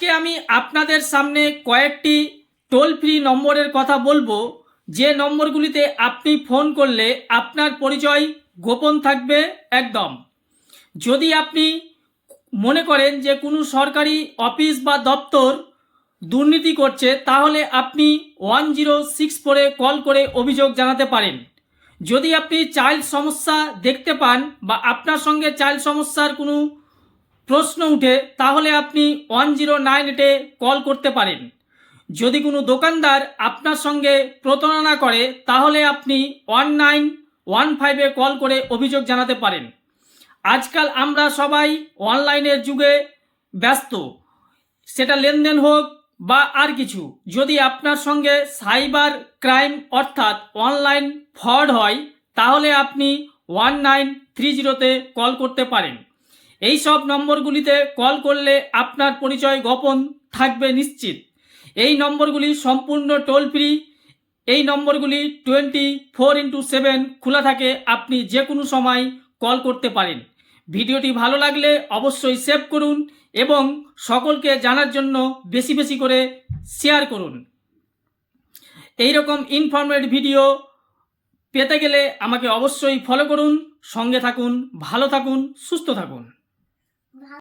আজকে আমি আপনাদের সামনে কয়েকটি টোল ফ্রি নম্বরের কথা বলবো, যে নম্বরগুলিতে আপনি ফোন করলে আপনার পরিচয় গোপন থাকবে একদম। যদি আপনি মনে করেন যে কোনো সরকারি অফিস বা দপ্তর দুর্নীতি করছে, তাহলে আপনি 1064 কল করে অভিযোগ জানাতে পারেন। যদি আপনি চাইল্ড সমস্যা দেখতে পান বা আপনার সঙ্গে চাইল্ড সমস্যার কোনো প্রশ্ন উঠে, তাহলে আপনি 1098-এ কল করতে পারেন। যদি কোনো দোকানদার আপনার সঙ্গে প্রতারণা করে, তাহলে আপনি 1915-এ কল করে অভিযোগ জানাতে পারেন। আজকাল আমরা সবাই অনলাইনের যুগে ব্যস্ত, সেটা লেনদেন হোক বা আর কিছু। যদি আপনার সঙ্গে সাইবার ক্রাইম অর্থাৎ অনলাইন ফ্রড হয়, তাহলে আপনি 1930-তে কল করতে পারেন। এই সব নম্বরগুলিতে কল করলে আপনার পরিচয় গোপন থাকবে নিশ্চিত। এই নম্বরগুলি সম্পূর্ণ টোল ফ্রি। এই নম্বরগুলি 24x7 খোলা থাকে, আপনি যে কোনো সময় কল করতে পারেন। ভিডিওটি ভালো লাগলে অবশ্যই সেভ করুন এবং সকলকে জানার জন্য বেশি বেশি করে শেয়ার করুন। এই রকম ইনফরমেটিভ ভিডিও পেতে গেলে আমাকে অবশ্যই ফলো করুন। সঙ্গে থাকুন, ভালো থাকুন, সুস্থ থাকুন।